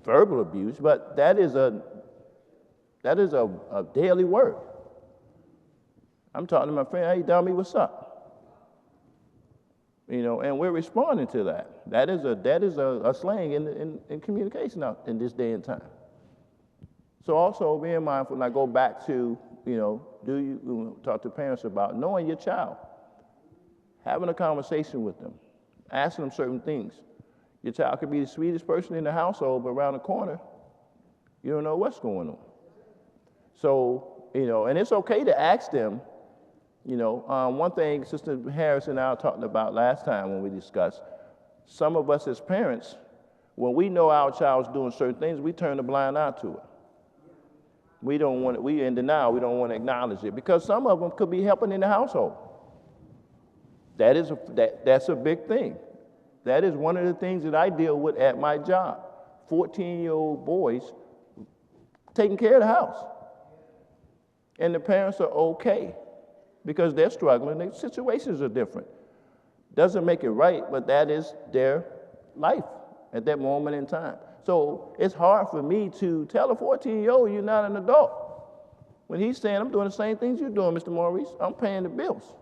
verbal abuse, but that is a daily word. I'm talking to my friend, hey, dummy, what's up? You know, and we're responding to that. That is a slang in communication now in this day and time. So also being mindful, and I go back to, you know, talk to parents about knowing your child, having a conversation with them, asking them certain things. Your child could be the sweetest person in the household, but around the corner, you don't know what's going on. So, you know, and it's okay to ask them, you know, one thing Sister Harris and I were talking about last time when we discussed, some of us as parents, when we know our child's doing certain things, we turn a blind eye to it. We don't want it, we in denial, we don't want to acknowledge it, because some of them could be helping in the household. That's a big thing. That is one of the things that I deal with at my job. 14-year-old boys taking care of the house. And the parents are okay because they're struggling. Their situations are different. Doesn't make it right, but that is their life at that moment in time. So it's hard for me to tell a 14-year-old you're not an adult. When he's saying, I'm doing the same things you're doing, Mr. Maurice. I'm paying the bills.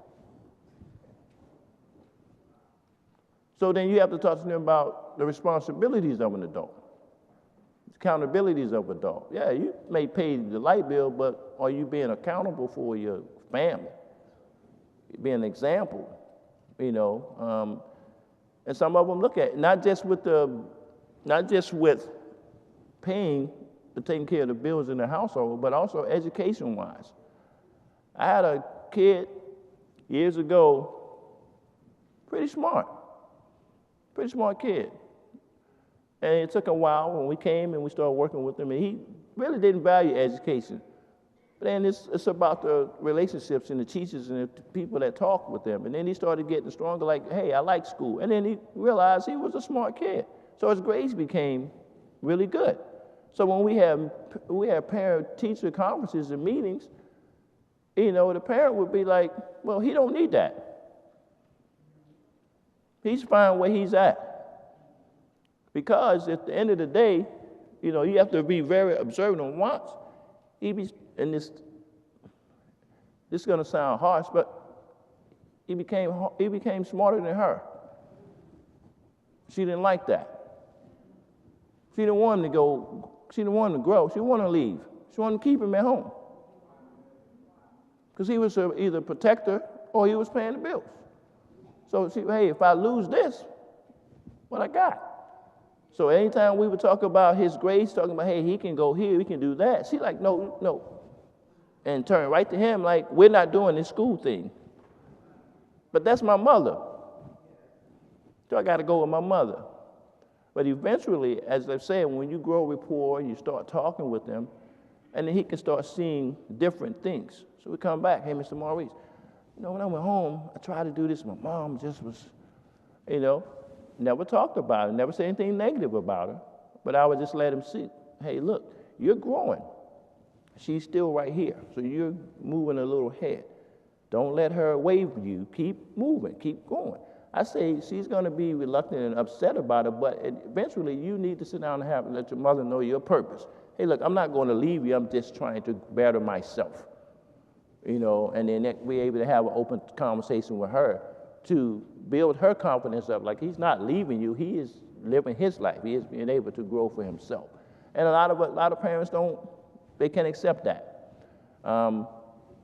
So then you have to talk to them about the responsibilities of an adult, accountabilities of an adult. Yeah, you may pay the light bill, but are you being accountable for your family? Being an example, you know. And some of them look at it, not just with paying for taking care of the bills in the household, but also education-wise. I had a kid years ago, pretty smart kid. And it took a while when we came and we started working with him, and he really didn't value education. But then it's about the relationships and the teachers and the people that talk with them. And then he started getting stronger, like, hey, I like school. And then he realized he was a smart kid. So his grades became really good. So when we have parent-teacher conferences and meetings, you know, the parent would be like, well, he don't need that. He's fine where he's at. Because at the end of the day, you know, you have to be very observant on once. And this is going to sound harsh, but he became smarter than her. She didn't like that. She didn't want him to go, she didn't want him to grow, she didn't want him to leave. She wanted to keep him at home. Because he was either a protector or he was paying the bills. So she, hey, if I lose this, what I got? So anytime we would talk about his grades, talking about, hey, he can go here, he can do that, she like, no. And turn right to him like, we're not doing this school thing. But that's my mother. So I got to go with my mother. But eventually, as I said, when you grow rapport, you start talking with them, and then he can start seeing different things. So we come back, hey, Mr. Maurice, you know, when I went home, I tried to do this. My mom just was, you know, never talked about it, never said anything negative about her, but I would just let him see, hey, look, you're growing. She's still right here, so you're moving a little ahead. Don't let her wave you. Keep moving, keep going. I say she's going to be reluctant and upset about it, but eventually you need to sit down and let your mother know your purpose. Hey, look, I'm not going to leave you. I'm just trying to better myself, you know, and then we're able to have an open conversation with her to build her confidence up. Like, he's not leaving you. He is living his life. He is being able to grow for himself. And a lot of parents they can't accept that.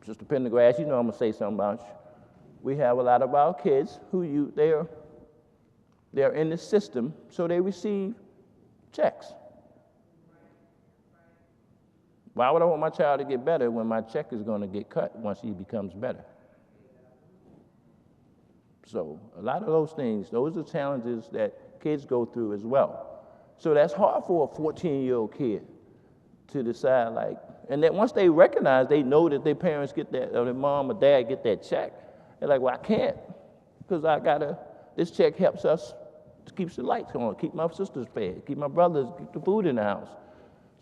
Sister Pendergrass, you know I'm going to say something about you. We have a lot of our kids who they're in the system, so they receive checks. Why would I want my child to get better when my check is going to get cut once he becomes better? So a lot of those things, those are challenges that kids go through as well. So that's hard for a 14-year-old kid to decide, like, and then once they recognize, they know that their parents get that, or their mom or dad get that check, they're like, well, I can't, because this check helps us, keeps the lights on, keep my sisters fed, keep my brothers, keep the food in the house.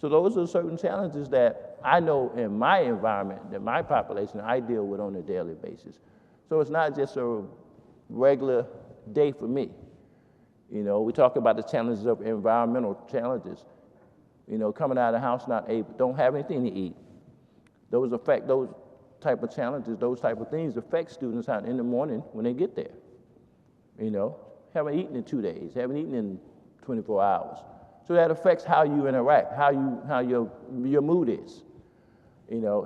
So those are certain challenges that I know in my environment, that my population, I deal with on a daily basis. So it's not just a regular day for me. You know, we talk about the challenges of environmental challenges. Coming out of the house not able, don't have anything to eat. Those type of challenges, those type of things affect students out in the morning when they get there. Haven't eaten in 2 days, haven't eaten in 24 hours. So that affects how you interact, how your mood is.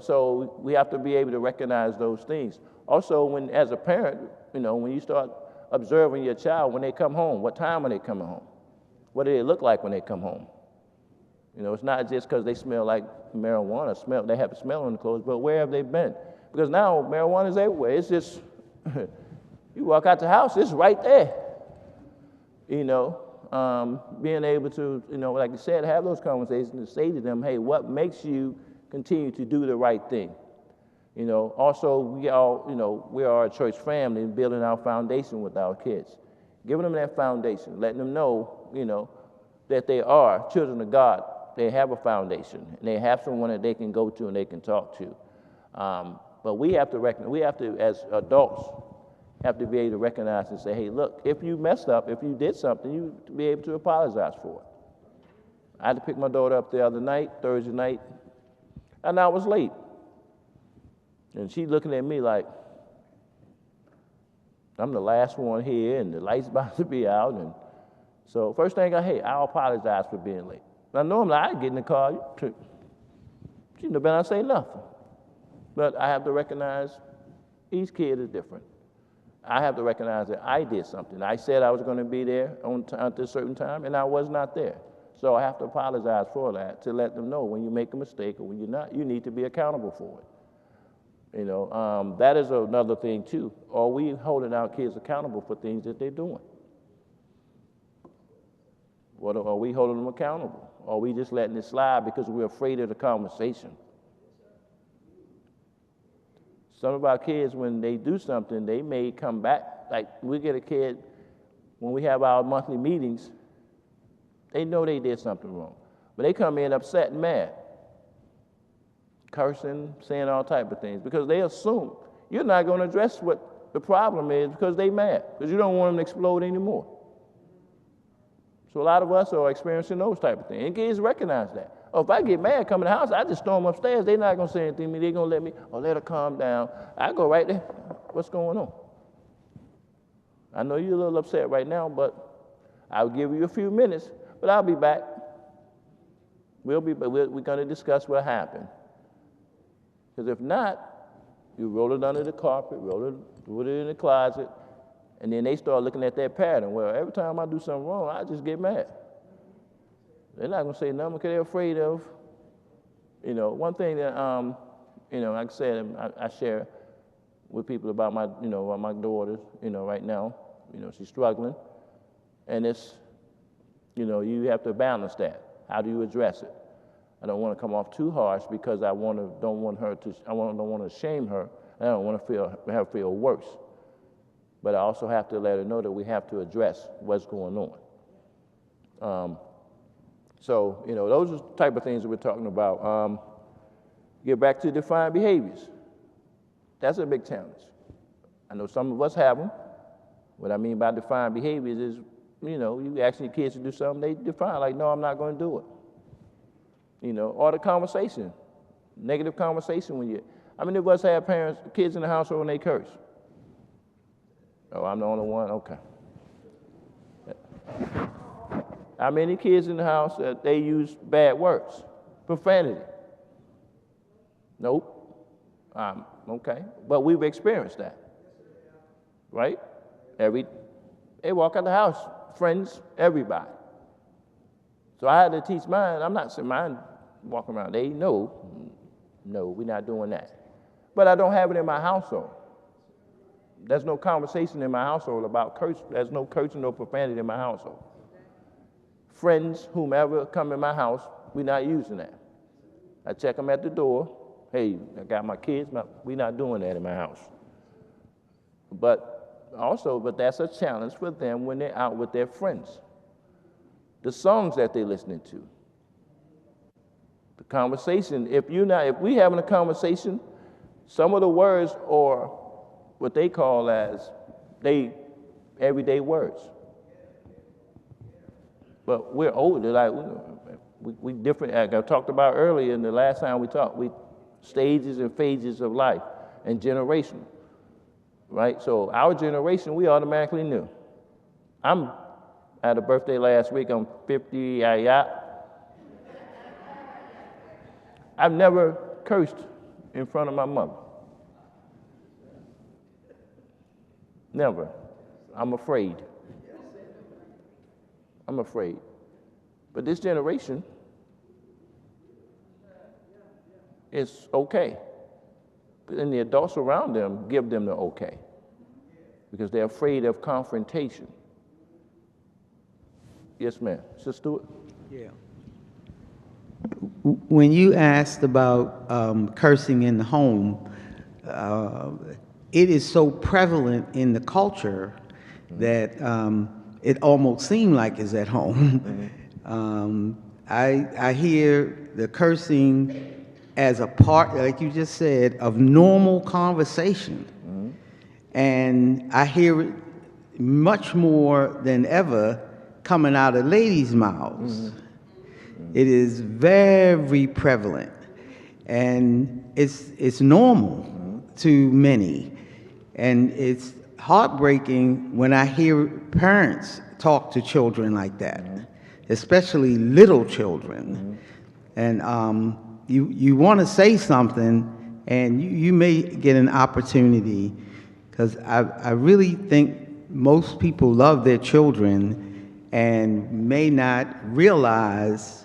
So we have to be able to recognize those things. Also, as a parent, when you start observing your child when they come home, what time are they coming home? What do they look like when they come home? It's not just because they smell like marijuana, they have a smell on the clothes, but where have they been? Because now marijuana is everywhere. It's just, you walk out the house, it's right there. Being able to, like you said, have those conversations and say to them, hey, what makes you continue to do the right thing? Also, we are a church family, building our foundation with our kids, giving them that foundation, letting them know, that they are children of God. They have a foundation, and they have someone that they can go to and they can talk to. But we have to, as adults, have to be able to recognize and say, hey, look, if you messed up, if you did something, you to be able to apologize for it. I had to pick my daughter up the other night, Thursday night, and I was late. And she looking at me like, I'm the last one here, and the light's about to be out. And so first thing I apologize for being late. Now, normally I'd get in the car, she better not say nothing. But I have to recognize each kid is different. I have to recognize that I did something. I said I was going to be there at a certain time, and I was not there. So I have to apologize for that, to let them know when you make a mistake or when you're not, you need to be accountable for it. That is another thing too. Are we holding our kids accountable for things that they're doing? What are we holding them accountable? Or are we just letting it slide because we're afraid of the conversation? Some of our kids, when they do something, they may come back. Like we get a kid, when we have our monthly meetings, they know they did something wrong. But they come in upset and mad, cursing, saying all type of things, because they assume you're not going to address what the problem is because they mad, because you don't want them to explode anymore. So a lot of us are experiencing those type of things. And kids recognize that. Oh, if I get mad coming to the house, I just storm upstairs. They're not going to say anything to me. They're going to let me, let her calm down. I go right there. What's going on? I know you're a little upset right now, but I'll give you a few minutes, but I'll be back. We're going to discuss what happened. Because if not, you roll it under the carpet, put it in the closet, and then they start looking at that pattern. Well, every time I do something wrong, I just get mad. They're not going to say nothing because they're afraid of, one thing that, like I said, I share with people about my daughter, right now, she's struggling. And it's, you have to balance that. How do you address it? I don't want to come off too harsh because I don't want to shame her. I don't want to have her feel worse. But I also have to let her know that we have to address what's going on. So, those are the type of things that we're talking about. Get back to defined behaviors. That's a big challenge. I know some of us have them. What I mean by defined behaviors is, you asking your kids to do something, they define, like, no, I'm not going to do it. Or the conversation, negative conversation when how many of us have kids in the household and they curse? Oh, I'm the only one? Okay. How many kids in the house that they use bad words? Profanity? Nope. Okay. But we've experienced that. Right? They walk out the house, friends, everybody. So I had to teach mine. I'm not saying mine walking around. They know, no, we're not doing that. But I don't have it in my household. There's no conversation in my household about curse. There's no cursing, no profanity in my household. Friends, whomever come in my house, we're not using that. I check them at the door. Hey, I got my kids. We're not doing that in my house. But that's a challenge for them when they're out with their friends. The songs that they're listening to. The conversation. If we having a conversation, some of the words are what they call as everyday words. But we're older, like we different, like I talked about earlier in the last time we talked, we stages and phases of life and generation, right? So our generation, we automatically knew. I had a birthday last week, I'm 50, I've never cursed in front of my mother. Never. I'm afraid. I'm afraid. But this generation, it's okay. And the adults around them give them the okay because they're afraid of confrontation. Yes, ma'am. Sister Stewart? Yeah. When you asked about cursing in the home, it is so prevalent in the culture that it almost seems like it's at home. I hear the cursing as a part, like you just said, of normal conversation. And I hear it much more than ever coming out of ladies' mouths. It is very prevalent, and it's normal to many. And it's heartbreaking when I hear parents talk to children like that, especially little children. And you want to say something, and you may get an opportunity, because I really think most people love their children and may not realize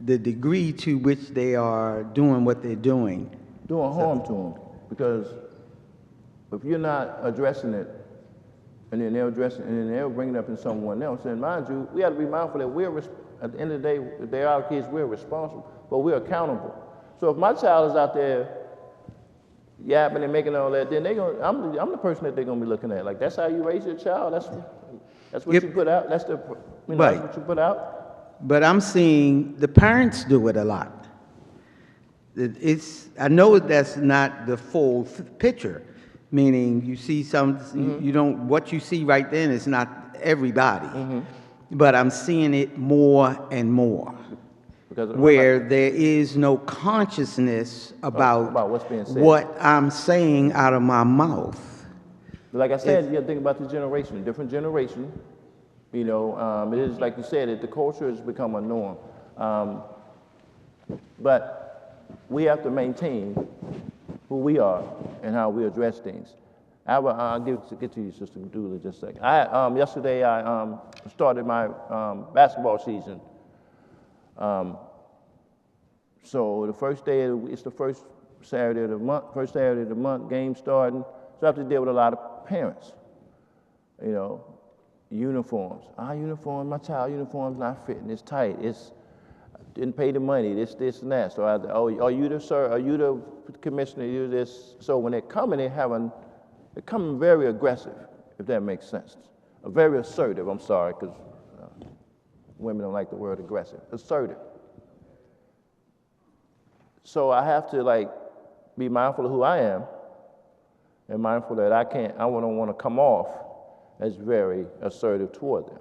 the degree to which they are doing what they're doing. Doing harm to them, because if you're not addressing it, and then they'll address it, and then they'll bring it up in someone else. And mind you, we have to be mindful that at the end of the day, if they're our kids, we're responsible, but we're accountable. So if my child is out there yapping and making all that, then I'm the person that they're gonna be looking at. Like, that's how you raise your child. That's what Yep. you put out. That's Right. what you put out. But I'm seeing the parents do it a lot. I know that's not the full picture, meaning you see you don't, what you see right then is not everybody. But I'm seeing it more and more, Because where there is no consciousness about what's being said. what I'm saying out of my mouth. Like I said, you got to think about the generation, different generation. You know, it is like you said, the culture has become a norm. But we have to maintain who we are and how we address things. I'll get to you, Sister Dula, just a second. Yesterday I started my basketball season. So the first day, it's the first Saturday of the month, game starting. So I have to deal with a lot of parents, you know. Uniforms. Our uniform, my child uniform's not fitting. It's tight. Didn't pay the money. This and that. So are you the sir? Are you the commissioner? You this? So when they're coming, they're coming very aggressive, if that makes sense. Very assertive. I'm sorry, because women don't like the word aggressive. Assertive. So I have to be mindful of who I am, and mindful that I don't want to come off as very assertive toward them.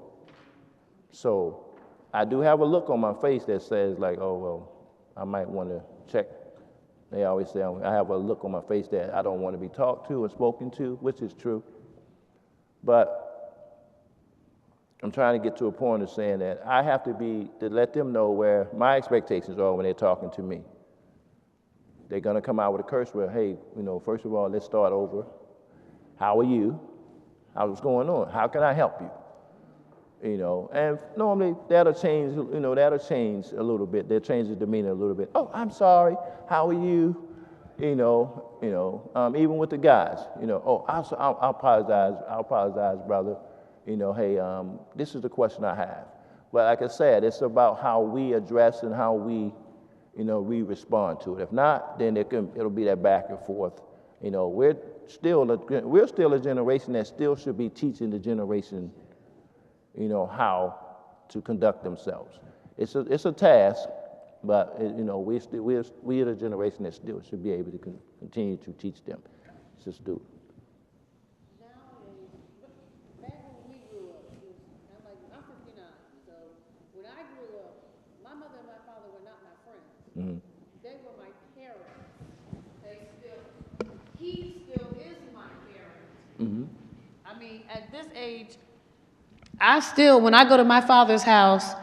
So I do have a look on my face that says oh, well, I might want to check. They always say I have a look on my face that I don't want to be talked to or spoken to, which is true. But I'm trying to get to a point of saying that I have to let them know where my expectations are when they're talking to me. They're gonna come out with a curse where, hey, first of all, let's start over. How are you? What's going on? How can I help you? And normally that'll change a little bit. They'll change the demeanor a little bit. Oh, I'm sorry. How are you? Even with the guys, oh, I'll apologize, brother. Hey, this is the question I have. But like I said, it's about how we address and how we respond to it. If not, then it'll be that back and forth. We're still a generation that still should be teaching the generation, how to conduct themselves. It's a task, but we're the generation that still should be able to continue to teach them. Just do it. Back when we grew up, I'm 59, so when I grew up, my mother and my They were my parents. He still is my parent. I mean, at this age, when I go to my father's house,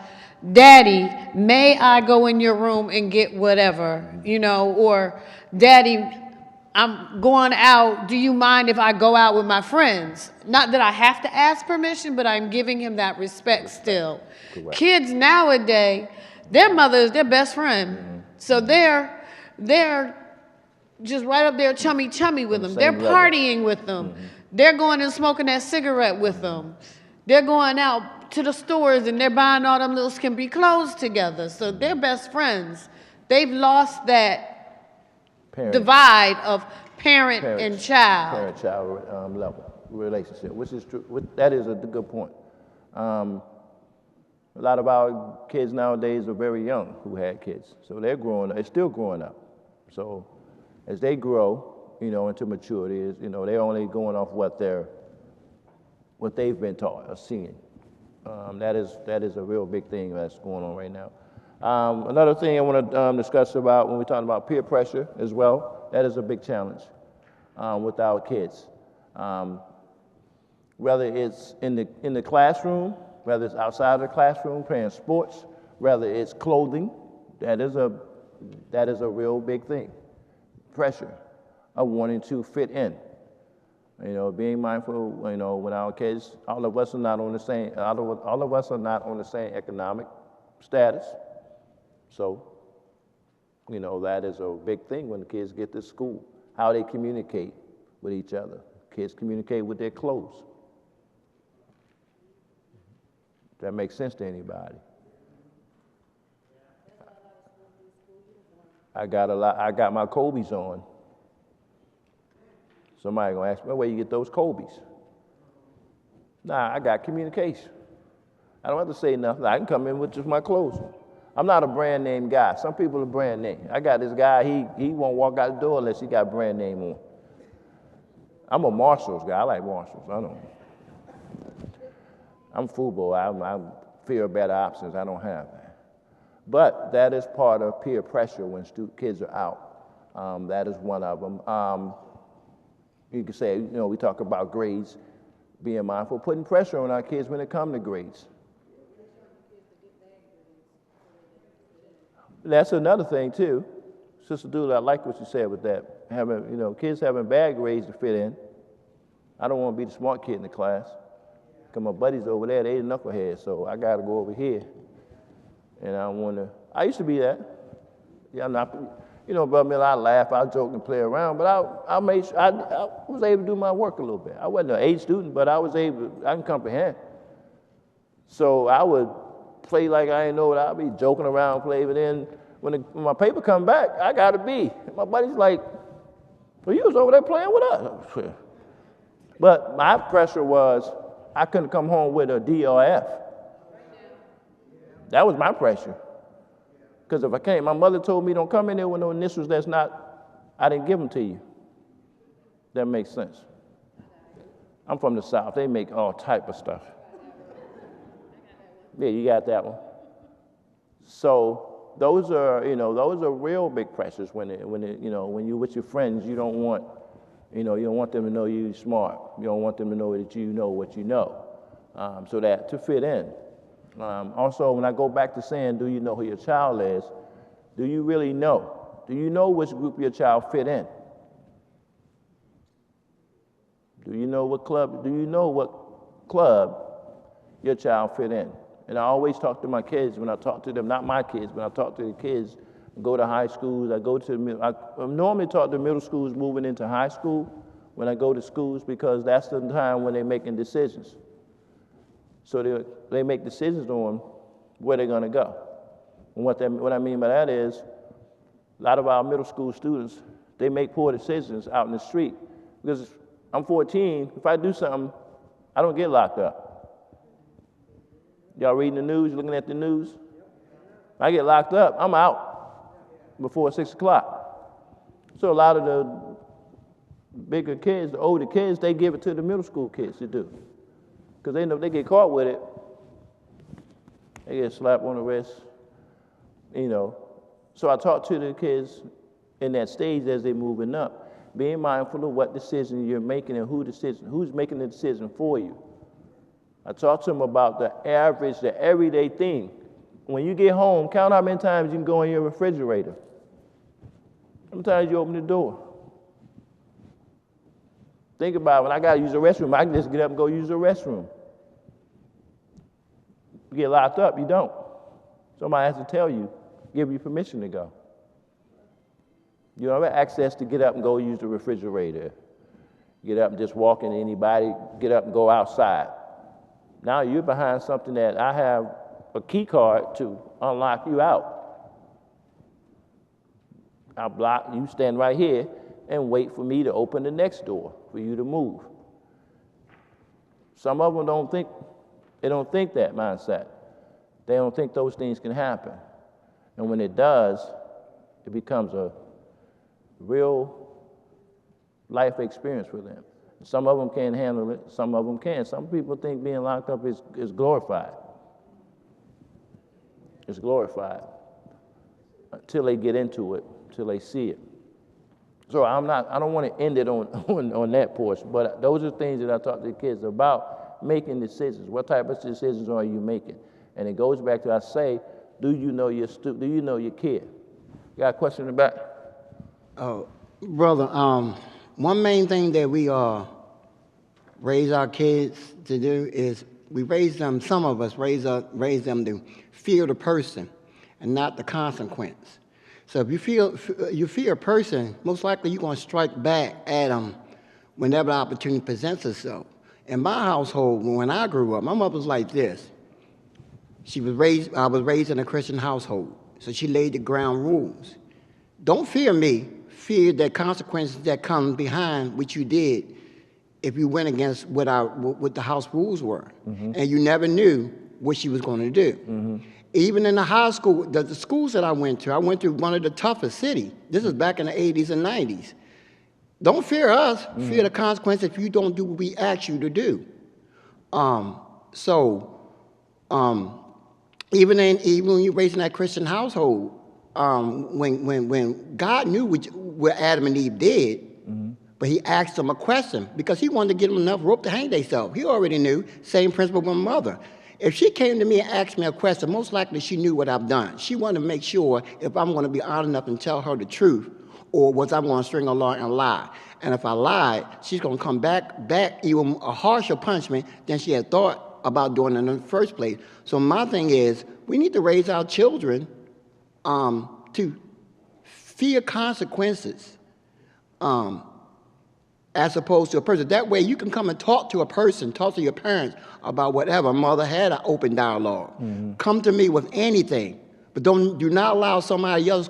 Daddy, may I go in your room and get whatever, or Daddy, I'm going out. Do you mind if I go out with my friends? Not that I have to ask permission, but I'm giving him that respect still. Correct. Kids nowadays, their mother is their best friend. So they're just right up there chummy with them. They're partying with them. They're going and smoking that cigarette with them. They're going out to the stores and they're buying all them little skimpy clothes together. So they're best friends. They've lost that divide of parent and child. Parent-child level relationship, which is true. That is a good point. A lot of our kids nowadays are very young who had kids, so they're still growing up. So as they grow, into maturity, they're only going off what they've been taught or seen. That is a real big thing that's going on right now. Another thing I want to discuss about when we're talking about peer pressure as well, that is a big challenge with our kids. Whether it's in the classroom, whether it's outside of the classroom playing sports, whether it's clothing, that is a real big thing. Pressure of wanting to fit in. Being mindful, when our kids, all of us are not on the same economic status. So, that is a big thing when the kids get to school, how they communicate with each other. Kids communicate with their clothes. That makes sense to anybody. I got my Kobe's on. Somebody gonna ask me, where you get those Kobe's? Nah, I got communication. I don't have to say nothing. I can come in with just my clothes on. I'm not a brand name guy. Some people are brand name. I got this guy, he won't walk out the door unless he got brand name on. I'm a Marshalls guy. I like Marshalls. I'm FUBO. I fear better options. I don't have that. But that is part of peer pressure when kids are out. That is one of them. You can say, we talk about grades, being mindful, putting pressure on our kids when it comes to grades. That's another thing too. Sister Dooley, I like what you said with that. Kids having bad grades to fit in. I don't want to be the smart kid in the class. Because my buddies over there, they the knuckleheads, so I got to go over here. And I used to be that. Yeah, I'm not, Brother Miller, I laugh, I joke and play around, but I was able to do my work a little bit. I wasn't an A student, but I can comprehend. So I would play like I didn't know what I'd be joking around, play, but then when my paper come back, I got a B. And my buddy's like, well, you was over there playing with us. But my pressure was I couldn't come home with a D or F. That was my pressure. Because if I came, my mother told me don't come in there with no initials I didn't give them to you. That makes sense. I'm from the South. They make all type of stuff. Yeah, you got that one. So those are real big pressures when you with your friends, you don't want them to know you're smart. You don't want them to know that you know what you know. So that to fit in. Also, when I go back to saying, do you know who your child is? Do you really know? Do you know which group your child fit in? Do you know what club your child fit in? And I always talk to my kids when I talk to them, not my kids, but I talk to the kids, go to high schools, I normally talk to middle schools moving into high school when I go to schools because that's the time when they're making decisions. So they make decisions on where they're going to go. And what I mean by that is a lot of our middle school students, they make poor decisions out in the street. Because I'm 14, if I do something, I don't get locked up. Y'all reading the news, looking at the news? If I get locked up, I'm out before 6 o'clock. So a lot of the bigger kids, the older kids, they give it to the middle school kids to do. Because they know if they get caught with it, they get slapped on the wrist, So I talk to the kids in that stage as they're moving up, being mindful of what decision you're making and who's making the decision for you. I talk to them about the average, the everyday thing. When you get home, count how many times you can go in your refrigerator. How many times you open the door? Think about it. When I got to use the restroom, I can just get up and go use the restroom. You get locked up, you don't. Somebody has to tell you, give you permission to go. You don't have access to get up and go use the refrigerator. Get up and just walk into anybody, get up and go outside. Now you're behind something that I have a key card to unlock you out. I'll block, you stand right here and wait for me to open the next door for you to move. Some of them don't think that mindset. They don't think those things can happen. And when it does, it becomes a real life experience for them. Some of them can't handle it, some of them can. Some people think being locked up is glorified. It's glorified until they get into it, until they see it. So I don't want to end it on that portion, but those are things that I talk to the kids about, making decisions. What type of decisions are you making? And it goes back to, I say, do you know your kid? You got a question in the back? Oh, brother, one main thing that we raise our kids to do is we raise them, some of us raise them to fear the person and not the consequence. So if you fear a person, most likely you're going to strike back at them whenever the opportunity presents itself. In my household, when I grew up, my mother was like this. I was raised in a Christian household, so she laid the ground rules. Don't fear me, fear the consequences that come behind what you did if you went against what the house rules were. Mm-hmm. And you never knew what she was going to do. Mm-hmm. Even in the high school, the schools that I went to one of the toughest cities. This is back in the 80s and 90s. Don't fear us, fear the consequences if you don't do what we ask you to do. Even when you're raising that Christian household, when God knew what Adam and Eve did, but he asked them a question because he wanted to give them enough rope to hang themselves. He already knew, same principle with my mother. If she came to me and asked me a question, most likely she knew what I've done. She wanted to make sure if I'm going to be honest enough and tell her the truth, or was I going to string along and lie. And if I lied, she's going to come back even a harsher punishment than she had thought about doing in the first place. So my thing is, we need to raise our children to fear consequences as opposed to a person. That way you can come and talk to a person, talk to your parents about whatever. Mother had an open dialogue. Mm-hmm. Come to me with anything, but do not allow somebody else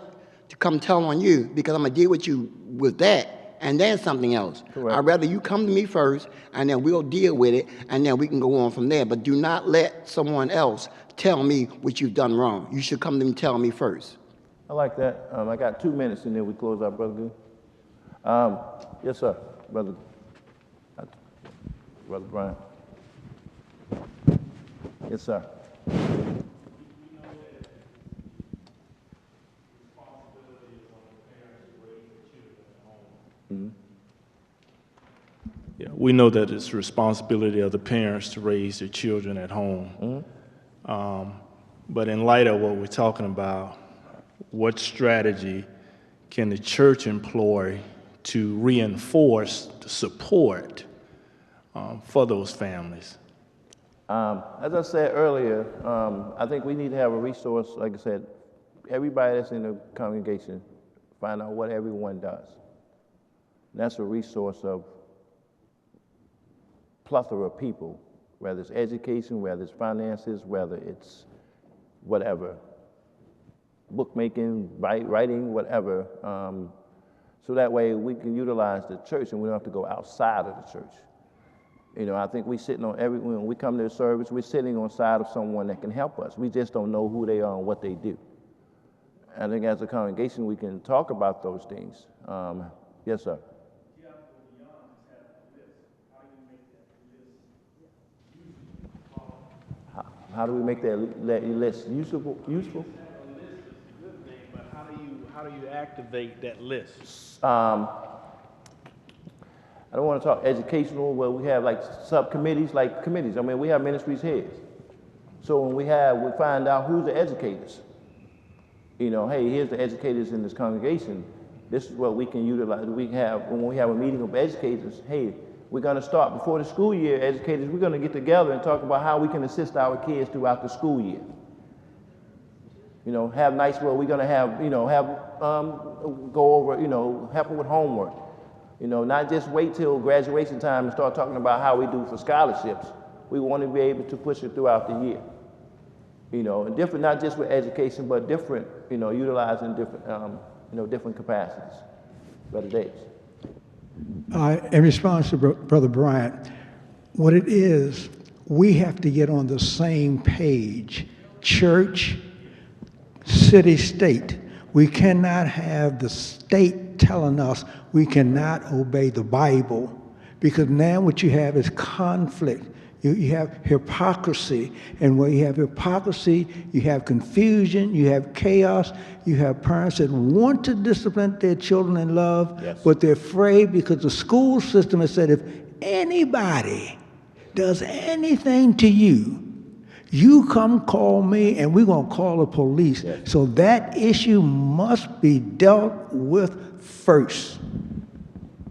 to come tell on you because I'm going to deal with you with that and then something else. Correct. I'd rather you come to me first and then we'll deal with it and then we can go on from there. But do not let someone else tell me what you've done wrong. You should come to me and tell me first. I like that. I got 2 minutes and then we close out, Brother Good. Yes, sir, Brother Brian. Yes, sir. Mm-hmm. Yeah, we know that it's the responsibility of the parents to raise their children at home. Mm-hmm. But in light of what we're talking about, what strategy can the church employ to reinforce the support for those families? As I said earlier, I think we need to have a resource, like I said, everybody that's in the congregation, find out what everyone does. And that's a resource of plethora of people, whether it's education, whether it's finances, whether it's whatever, bookmaking, writing, whatever. So that way we can utilize the church and we don't have to go outside of the church. You know, I think when we come to the service, we're sitting on side of someone that can help us. We just don't know who they are and what they do. I think as a congregation, we can talk about those things. Yes, sir. How do we make that list useful? A list is a good thing, but how how do you activate that list? I don't want to talk educational, where we have like subcommittees, like committees. I mean, we have ministries heads. So when we find out who's the educators. You know, hey, here's the educators in this congregation. This is what we can utilize. We have, when we have a meeting of educators, hey, we're going to start before the school year, educators, we're going to get together and talk about how we can assist our kids throughout the school year. You know, have nights where we're going to have, you know, go over, you know, help them with homework. You know, not just wait till graduation time and start talking about how we do for scholarships. We want to be able to push it throughout the year. You know, and different, not just with education, but different, you know, utilizing different, you know, different capacities. Brother Davis. In response to Brother Bryant, what it is, we have to get on the same page. Church, city, state. We cannot have the state telling us we cannot obey the Bible, because now what you have is conflict. You have hypocrisy, and where you have hypocrisy, you have confusion, you have chaos, you have parents that want to discipline their children in love, yes, but they're afraid because the school system has said if anybody does anything to you, you come call me and we're going to call the police. Yes. So that issue must be dealt with first.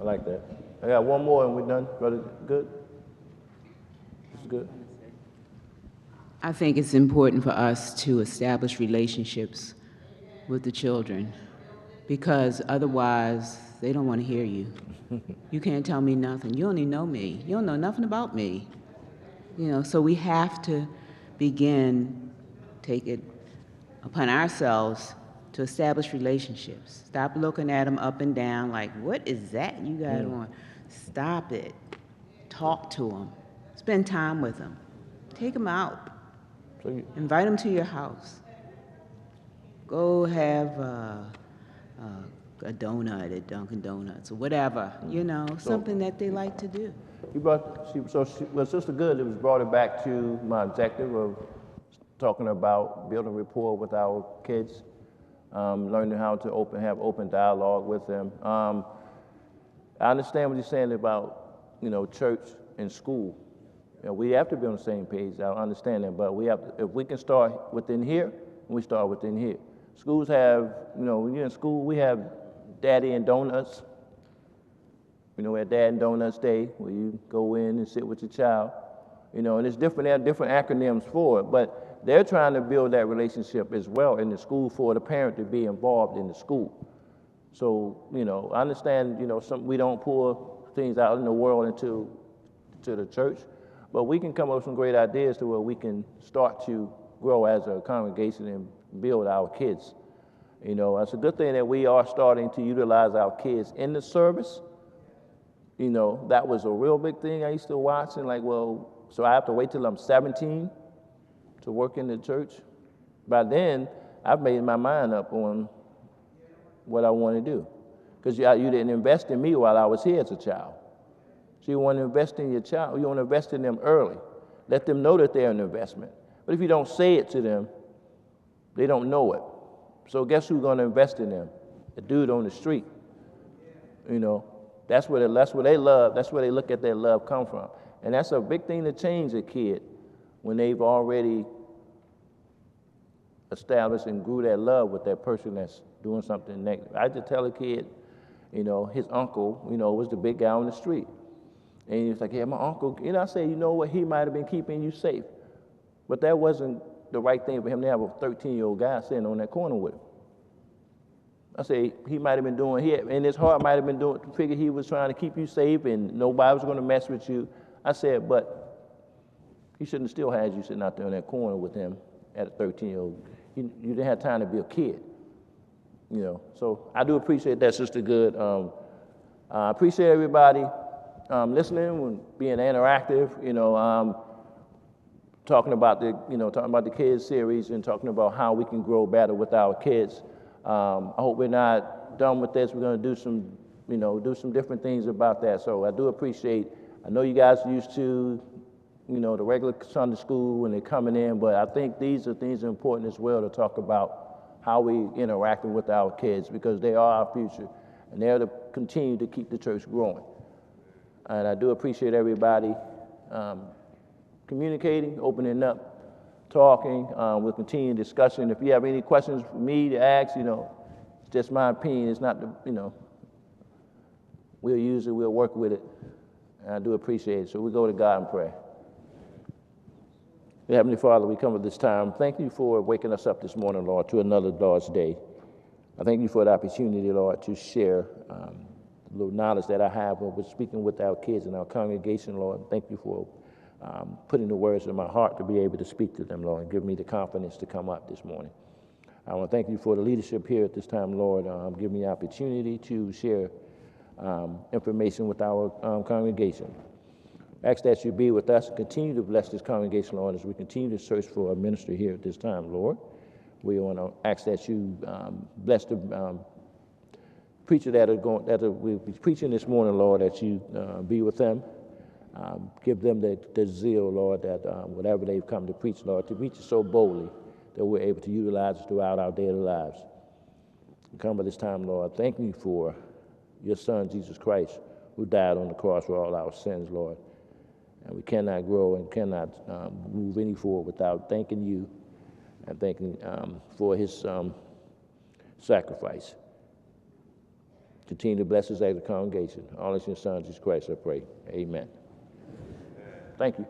I like that. I got one more and we're done. Brother, good? This is good. I think it's important for us to establish relationships with the children, because otherwise they don't want to hear you. You can't tell me nothing. You don't even know me. You don't know nothing about me. You know, so we have to take it upon ourselves to establish relationships. Stop looking at them up and down like, what is that you got on? Stop it. Talk to them. Spend time with them. Take them out. Invite them to your house. Go have a donut at Dunkin' Donuts or whatever, you know, something that they like to do. Well, Sister Good, it was brought it back to my objective of talking about building rapport with our kids, learning how to have open dialogue with them. I understand what you're saying about, you know, church and school. You know, we have to be on the same page. I understand that, but we have to, if we can start within here, we start within here. Schools have, you know, when you're in school, we have Daddy and Donuts. You know, we have Dad and Donuts Day, where you go in and sit with your child. You know, and it's different, there are different acronyms for it, but they're trying to build that relationship as well in the school for the parent to be involved in the school. So, you know, I understand, you know, we don't pour things out in the world into the church, but we can come up with some great ideas to where we can start to grow as a congregation and build our kids. You know, it's a good thing that we are starting to utilize our kids in the service. You know, that was a real big thing I used to watch, and like, well, so I have to wait till I'm 17 to work in the church? By then, I've made my mind up on what I want to do. Because you didn't invest in me while I was here as a child. So you want to invest in your child, you want to invest in them early. Let them know that they're an investment. But if you don't say it to them, they don't know it. So guess who's going to invest in them? The dude on the street. You know, that's where they love, that's where they look at their love come from. And that's a big thing to change a kid when they've already established and grew that love with that person that's doing something negative. I just tell a kid, you know, his uncle, you know, was the big guy on the street. And he was like, yeah, my uncle, you know, I say, you know what, he might have been keeping you safe. But that wasn't the right thing for him to have a 13-year-old guy sitting on that corner with him. I say, he might have been doing, in his heart might have been doing, figured he was trying to keep you safe and nobody was going to mess with you. I said, but he shouldn't have still had you sitting out there in that corner with him at a 13-year-old. You didn't have time to be a kid, you know. So I do appreciate that, Sister Good. I appreciate everybody listening and being interactive, you know, talking about the kids series and talking about how we can grow better with our kids. I hope we're not done with this. We're going to do some different things about that. So I do appreciate. I know you guys are used to, you know, the regular Sunday school when they're coming in, but I think these are things that are important as well to talk about how we interacting with our kids, because they are our future, and they're to continue to keep the church growing. And I do appreciate everybody communicating, opening up, talking. We'll continue discussing. If you have any questions for me to ask, it's just my opinion. It's not we'll use it, we'll work with it. And I do appreciate it. So we go to God in prayer. Dear Heavenly Father, we come at this time. Thank you for waking us up this morning, Lord, to another Lord's Day. I thank you for the opportunity, Lord, to share the little knowledge that I have of speaking with our kids in our congregation, Lord. Thank you for putting the words in my heart to be able to speak to them, Lord, and give me the confidence to come up this morning. I want to thank you for the leadership here at this time, Lord. Give me the opportunity to share information with our congregation. Ask that you be with us and continue to bless this congregation, Lord, as we continue to search for a minister here at this time, Lord. We want to ask that you bless the preacher that will be preaching this morning, Lord, that you be with them. Give them the zeal, Lord, that whatever they've come to preach, Lord, to preach it so boldly that we're able to utilize it throughout our daily lives. We come by this time, Lord, thanking you for your Son, Jesus Christ, who died on the cross for all our sins, Lord. And we cannot grow and cannot move any forward without thanking you and thanking for his sacrifice. Continue to bless us as a congregation. All in your Son, Jesus Christ, I pray. Amen. Thank you.